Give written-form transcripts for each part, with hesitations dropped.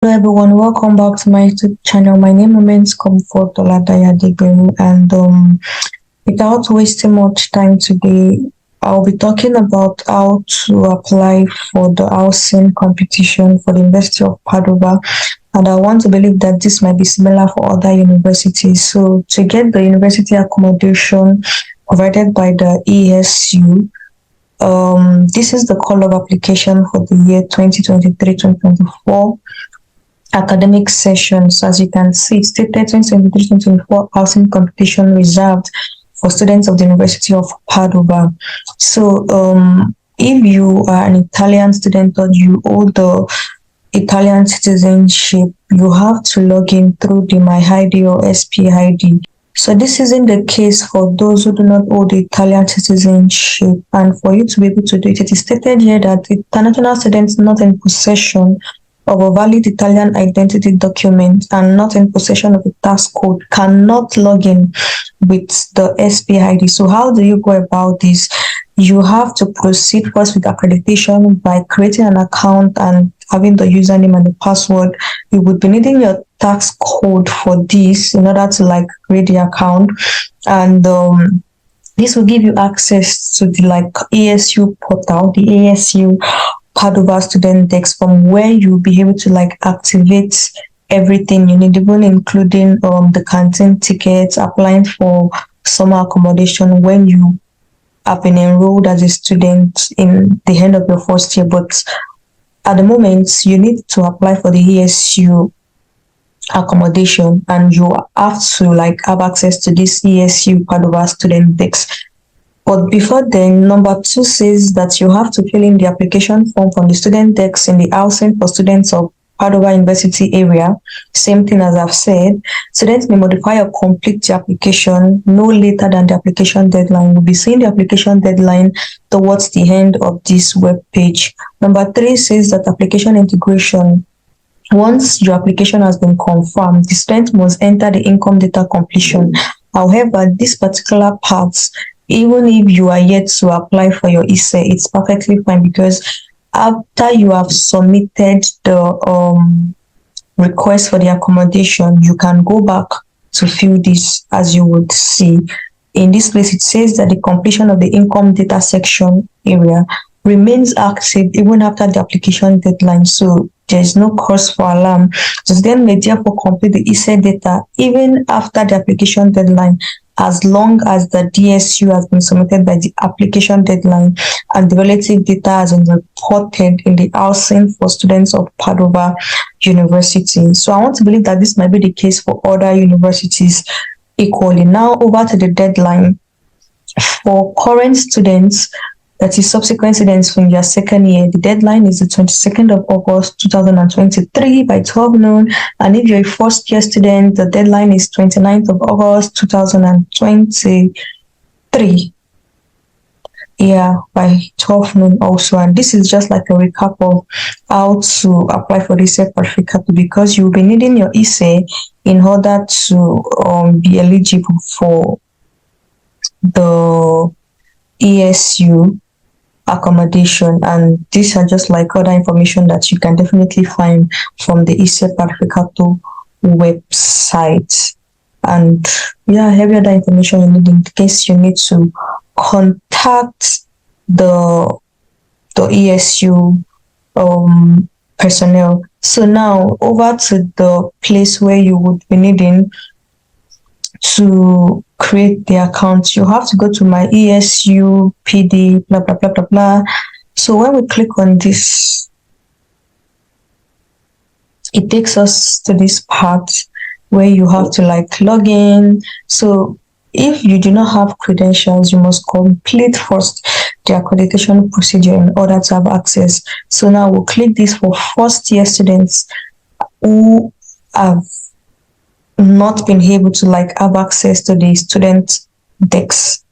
Hello everyone, welcome back to my YouTube channel. My name remains Comfort Oladaya Degberu, and without wasting much time today, I'll be talking about how to apply for the housing competition for the University of Padova. And I want to believe that this might be similar for other universities. So to get the university accommodation provided by the ESU, this is the call of application for the year 2023-2024 academic sessions. As you can see, it stated 2023-2024 housing competition reserved for students of the University of Padova. So, if you are an Italian student or you hold the Italian citizenship, you have to log in through the My ID or SPID. So this isn't the case for those who do not hold the Italian citizenship. And for you to be able to do it, it is stated here that international students not in possession of a valid Italian identity document and not in possession of a tax code cannot log in with the SPID. So how do you go about this? You have to proceed first with accreditation by creating an account and having the username and the password. You would be needing your tax code for this in order to create the account, and this will give you access to the ESU portal, the ESU Padova Student Desk, from where you'll be able to activate everything you need, even including the canteen tickets, applying for summer accommodation when you have been enrolled as a student in the end of your first year. But at the moment, you need to apply for the ESU accommodation, and you have to have access to this ESU Padova Student Desk. But before then, number 2 says that you have to fill in the application form from the student desk in the housing for students of Padova University area. Same thing as I've said. Students may modify or complete the application no later than the application deadline. We'll be seeing the application deadline towards the end of this web page. Number 3 says that application integration. Once your application has been confirmed, the student must enter the income data completion. However, this particular part, even if you are yet to apply for your ESE, it's perfectly fine, because after you have submitted the request for the accommodation, you can go back to fill this. As you would see in this place, it says that the completion of the income data section area remains active even after the application deadline. So there is no cause for alarm. The student may therefore complete the ESE data even after the application deadline, as long as the DSU has been submitted by the application deadline and the relative data has been reported in the housing for students of Padova University. So I want to believe that this might be the case for other universities equally. Now over to the deadline. For current students, that is subsequent students from your second year, the deadline is the 22nd of August 2023 by 12 noon. And if you're a first year student, the deadline is 29th of August 2023. Yeah, by 12 noon also. And this is just like a recap of how to apply for this certificate, because you'll be needing your ESE in order to be eligible for the ESU accommodation. And these are just like other information that you can definitely find from the ESE Parificato website. And yeah, every other information you need in case you need to contact the ESU personnel. So now over to the place where you would be needing to create the account. You have to go to my ESU PD blah blah blah blah blah. So when we click on this, it takes us to this part where you have to log in. So if you do not have credentials, you must complete first the accreditation procedure in order to have access. So now we'll click this for first year students who have not been able to have access to the student desk.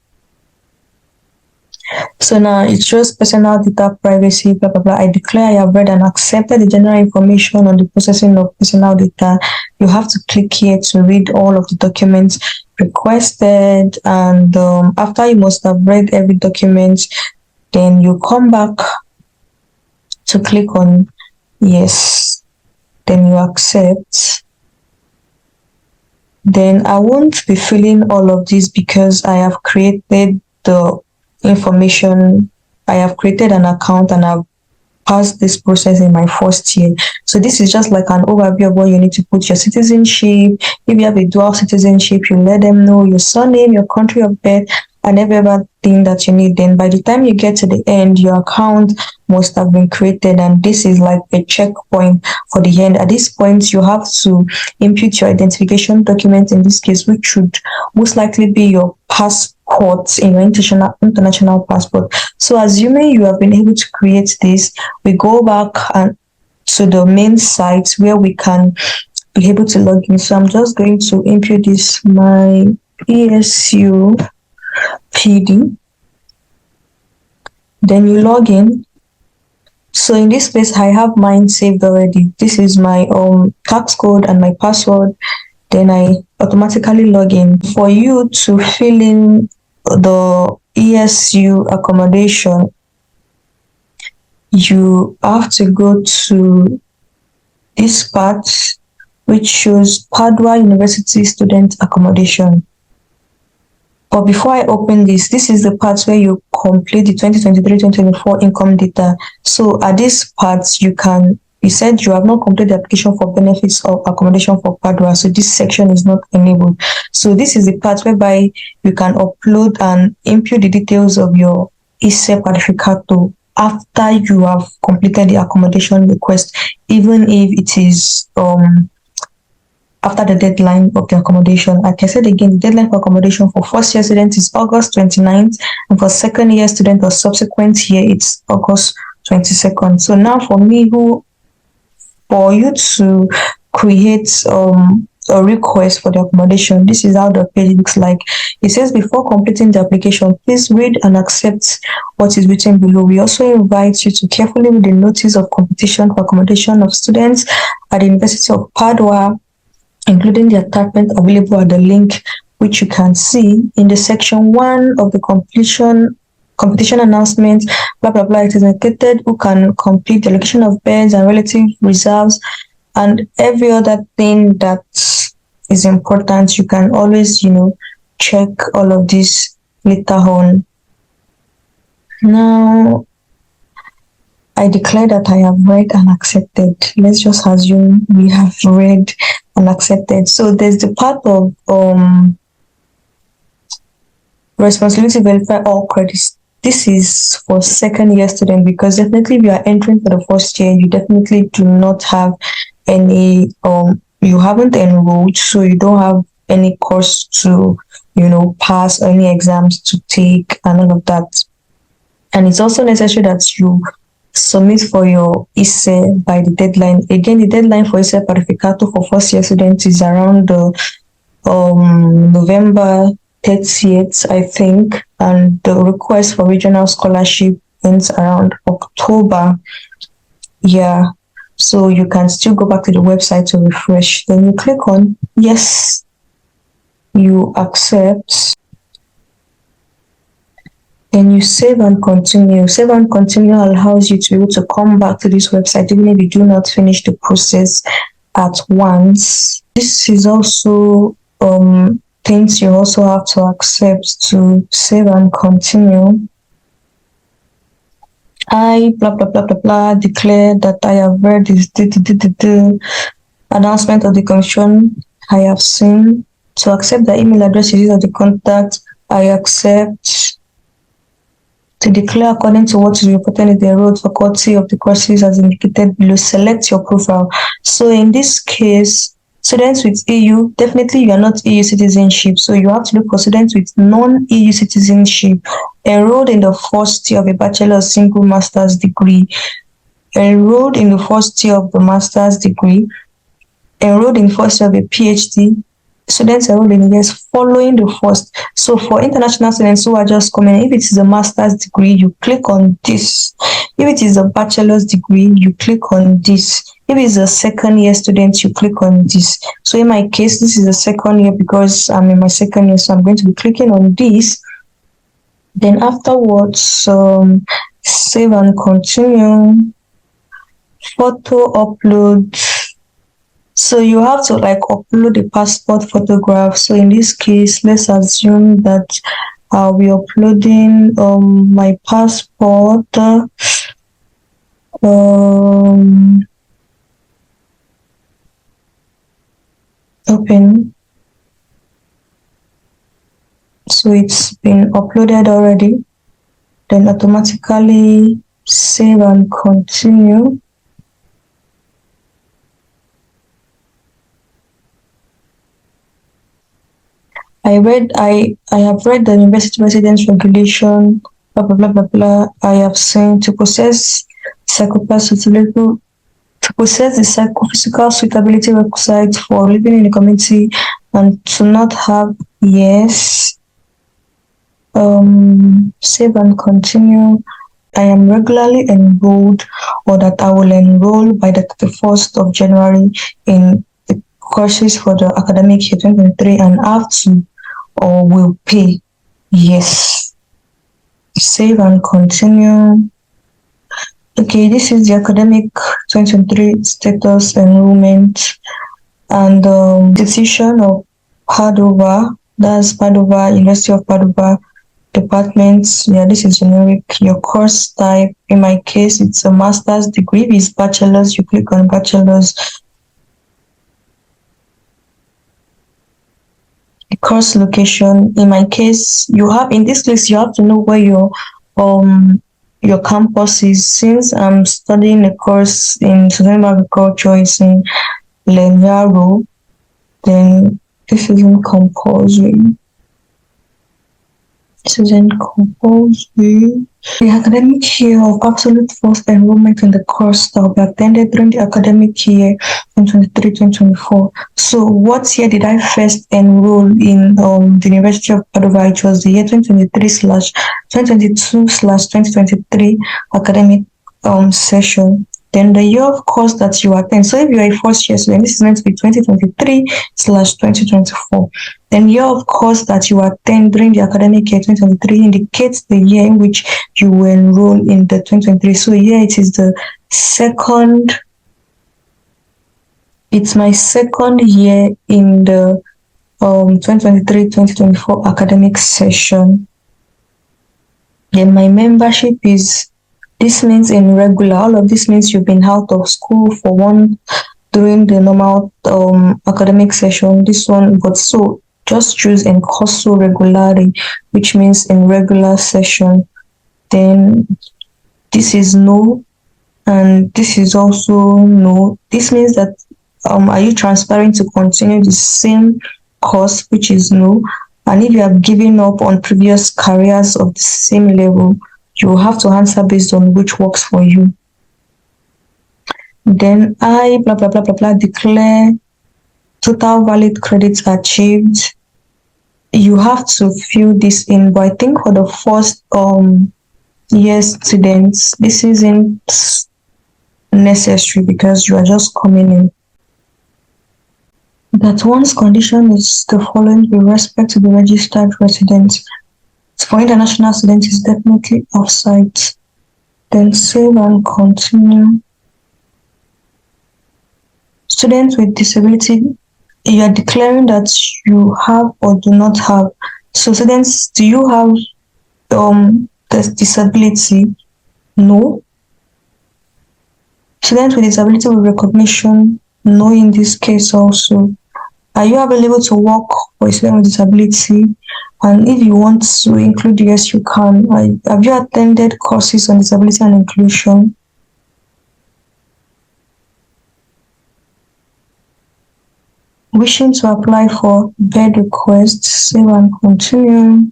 So now it shows personal data privacy, blah blah blah. I declare I have read and accepted the general information on the processing of personal data. You have to click here to read all of the documents requested, and after you must have read every document, then you come back to click on yes. then you accept. Then I won't be filling all of this because I have created the information. I have created an account and I've passed this process in my first year. So this is just like an overview of what you need to put: your citizenship. If you have a dual citizenship, you let them know your surname, your country of birth, and every other thing that you need. Then by the time you get to the end, your account must have been created, and this is like a checkpoint for the end. At this point, you have to input your identification document, in this case, which should most likely be your passport, in your international passport. So assuming you have been able to create this, we go back and to the main site where we can be able to log in. So I'm just going to input this, my ESU PD. Then you log in. So in this place, I have mine saved already. This is my tax code and my password. Then I automatically log in. For you to fill in the ESU accommodation, you have to go to this part which shows Padova University Student Accommodation. But before I open this, this is the part where you complete the 2023-2024 income data. So at this part, you said you have not completed the application for benefits of accommodation for Padova. So this section is not enabled. So this is the part whereby you can upload and input the details of your ISE Parificato after you have completed the accommodation request, even if it is after the deadline of the accommodation. Like I said again, the deadline for accommodation for first year students is August 29th, and for second year student or subsequent year, it's August 22nd. So now for you to create a request for the accommodation, this is how the page looks like. It says, before completing the application, please read and accept what is written below. We also invite you to carefully read the notice of competition for accommodation of students at the University of Padova, including the attachment available at the link, which you can see in the section 1 of the competition announcement, blah blah blah. It is indicated who can complete the allocation of beds and relative reserves and every other thing that is important. You can always, check all of this later on. Now, I declare that I have read and accepted. Let's just assume we have read and accepted. So there's the part of responsibility to verify all credits. This is for second year student, because definitely if you are entering for the first year, you definitely do not have any you haven't enrolled, so you don't have any course to pass, any exams to take and all of that. And it's also necessary that you submit for your ISE by the deadline. Again, the deadline for ISE Parificato for first year students is around November 30th, I think, and the request for regional scholarship ends around October. Yeah, so you can still go back to the website to refresh. Then you click on yes, you accept. Then you save and continue. Save and continue allows you to be able to come back to this website even if you do not finish the process at once. This is also things you also have to accept to save and continue. I blah blah blah blah blah declare that I have read this announcement of the commission. I have seen. To accept the email address is of the contact, I accept. To declare according to what is reported in the enrolled faculty of the courses as indicated below, select your profile. So in this case, students with EU, definitely you are not EU citizenship, so you have to look for students with non-EU citizenship, enrolled in the first year of a bachelor's single master's degree, enrolled in the first year of the master's degree, enrolled in the first year of a PhD, students enrolled in years following the first. So for international students who are just coming, if it is a master's degree, you click on this. If it is a bachelor's degree, you click on this. If it's a second year student, you click on this. So in my case, this is a second year because I'm in my second year, so I'm going to be clicking on this. Then afterwards, save and continue. Photo upload. So you have to like upload the passport photograph. So in this case, let's assume that I'll be uploading my passport. Um, Open. So it's been uploaded already. Then automatically save and continue. I have read the university residence regulation, blah blah blah blah blah. I have seen to process psychophysical to possess the psychophysical suitability requisites for living in the community and to not have yes. Save and continue. I am regularly enrolled or that I will enroll by the 31st of January in the courses for the academic year 2023 and have to or will pay. Yes. Save and continue. Okay, this is the academic 2023 status enrollment and decision of Padova. That's Padova, University of Padova departments. Yeah, this is generic. Your course type. In my case, it's a master's degree. If it's bachelor's, you click on bachelor's. The course location. In my case, in this case you have to know where your campus is. Since I'm studying a course in sustainable agriculture, it's in Lenyaro, then this isn't compulsory. This isn't compulsory. The academic year of absolute first enrollment in the course that will be attended during the academic year 2023-2024. So what year did I first enroll in the University of Padova? It was the year 2023/2022/2023 academic session. Then the year of course that you attend. So if you are a first year student, this is meant to be 2023/2024. Then year of course that you attend during the academic year 2023 indicates the year in which you will enroll in the 2023. So here it is it's my second year in the 2023-2024 academic session. Then my membership is, this means in regular. All of this means you've been out of school for one during the normal academic session. This one, but so just choose in corso regularly, which means in regular session. Then this is no, and this is also no. This means that are you transferring to continue the same course, which is no. And if you have given up on previous careers of the same level, you will have to answer based on which works for you. Then I blah blah blah blah blah declare total valid credits achieved. You have to fill this in, but I think for the first year students, this isn't necessary because you are just coming in. That one's condition is the following with respect to the registered residents. For international students, it's definitely off-site. Then save and continue. Students with disability, you are declaring that you have or do not have. So students, do you have the disability? No. Students with disability with recognition, no in this case also. Are you available to work for a student with disability? And if you want to include yes, you can. Have you attended courses on disability and inclusion? Wishing to apply for bed requests, save and continue.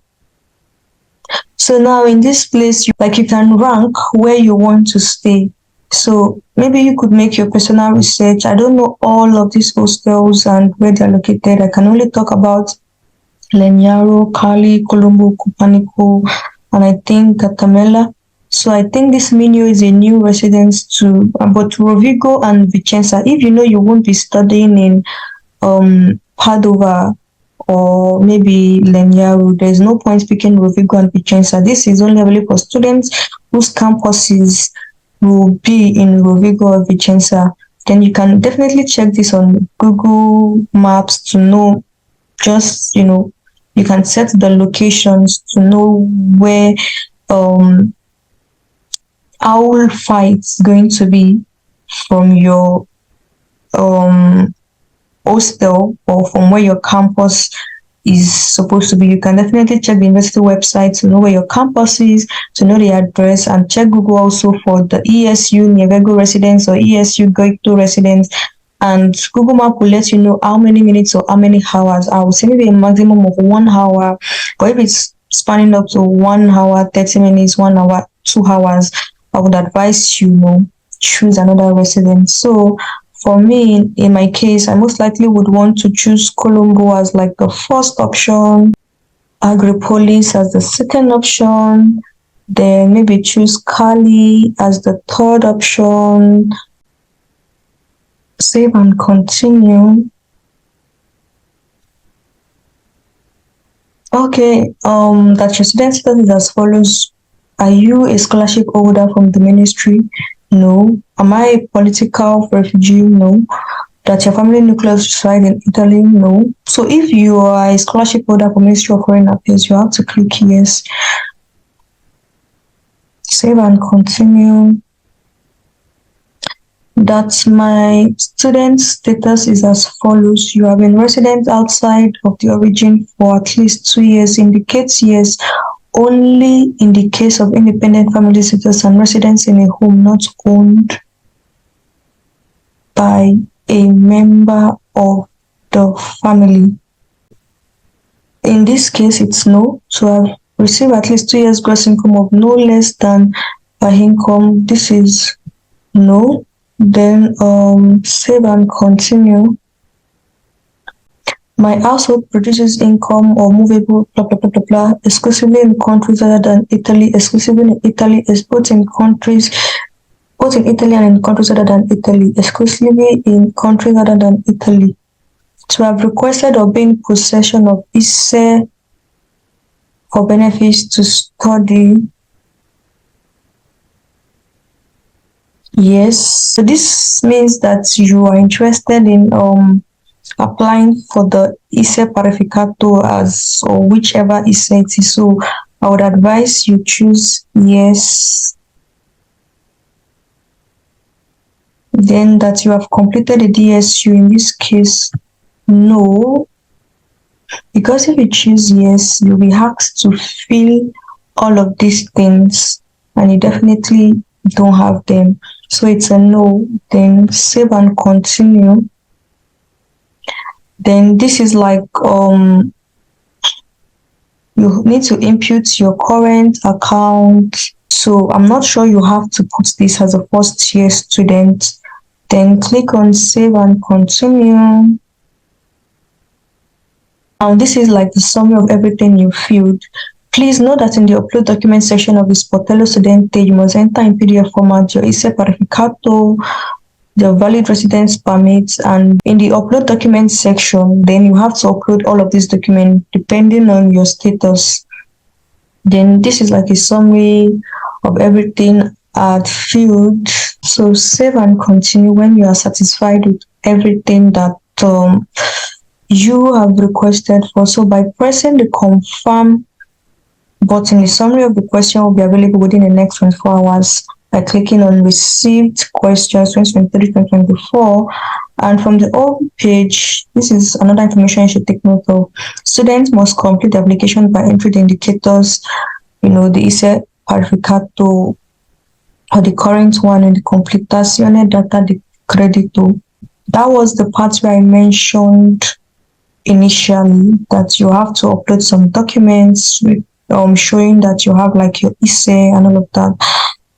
So now in this place, you can rank where you want to stay. So maybe you could make your personal research. I don't know all of these hostels and where they're located. I can only talk about Lenyaro, Kali, Colombo, Kupanico, and I think Katamela. So I think this menu is a new residence to but Rovigo and Vicenza. If you know you won't be studying in Padova or maybe Lenyaro, there's no point picking Rovigo and Vicenza. This is only available for students whose campuses will be in Rovigo or Vicenza. then you can definitely check this on Google Maps to know, just you can set the locations to know where how far it's going to be from your um hostel or from where your campus is supposed to be. You can definitely check the university website to know where your campus is, to know the address, and check Google also for the ESU Nevego residence or ESU Goito residence. And Google Map will let you know how many minutes or how many hours. I would say maybe a maximum of 1 hour, but if it's spanning up to 1 hour, 30 minutes, 1 hour, 2 hours, I would advise choose another residence. So for me, in my case, I most likely would want to choose Colombo as like the first option, Agripolis as the second option, then maybe choose Cali as the third option. Save and continue. Okay, that your student status is as follows. Are you a scholarship holder from the ministry? No. Am I a political refugee? No. That your family nucleus reside in Italy? No. So if you are a scholarship holder for Ministry of Foreign Affairs, you have to click yes. Save and continue. That my student status is as follows. You have been resident outside of the origin for at least 2 years, indicates yes only in the case of independent family status and residence in a home not owned by a member of the family. In this case, it's no. So I've received at least 2 years gross income of no less than per income. This is no. Then save and continue. My household produces income or movable blah blah blah blah blah exclusively in countries other than Italy, exclusively in Italy, is both in Italy and in countries other than Italy, exclusively in countries other than Italy. To have requested or been in possession of ISE for benefits to study. Yes. So this means that you are interested in applying for the ISE Parificato as or whichever ISE it is. So I would advise you choose yes. Then that you have completed the DSU, in this case, no. Because if you choose yes, you'll be asked to fill all of these things and you definitely don't have them. So it's a no. Then save and continue. Then this is like you need to input your current account. So I'm not sure you have to put this as a first year student. Then click on save and continue. Now this is like the summary of everything you filled. Please note that in the upload document section of the Sportello Studente, you must enter in PDF format your ISE Parificato, the valid residence permits, and in the upload document section, then you have to upload all of these documents depending on your status. Then this is like a summary of everything I've filled. So save and continue when you are satisfied with everything that you have requested for. So by pressing the confirm button, the summary of the question will be available within the next 24 hours by clicking on received questions 2023-2024. And from the home page, this is another information you should take note of. Students must complete the application by entering the indicators, the ISE Parificato or the current one in the Completazione Data di Credito. That was the part where I mentioned initially that you have to upload some documents showing that you have like your ISE and all of that.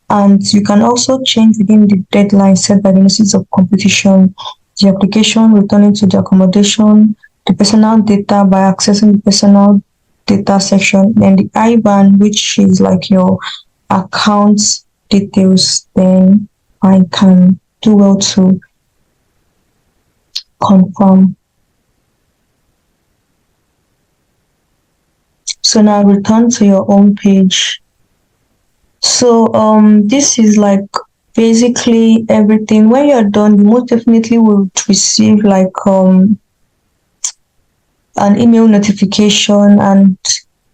And you can also change within the deadline set by the Ministries of Competition the application returning to the accommodation, the personal data by accessing the personal data section, then the IBAN, which is like your account details. Then I can do well to confirm. So now return to your home page. So this is like basically everything. When you're done, you most definitely will receive like an email notification, and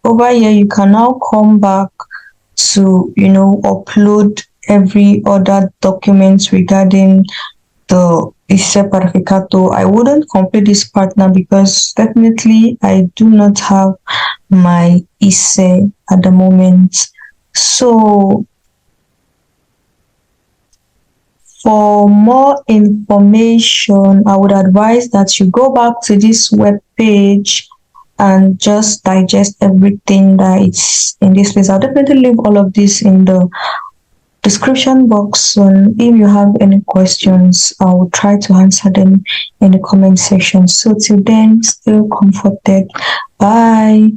over here you can now come back to upload every other documents regarding the ISE Parificato. I wouldn't complete this part now because definitely I do not have my ISE at the moment. So for more information, I would advise that you go back to this web page and just digest everything that is in this place. I'll definitely leave all of this in the description box. And if you have any questions, I will try to answer them in the comment section. So till then, stay comforted. Bye.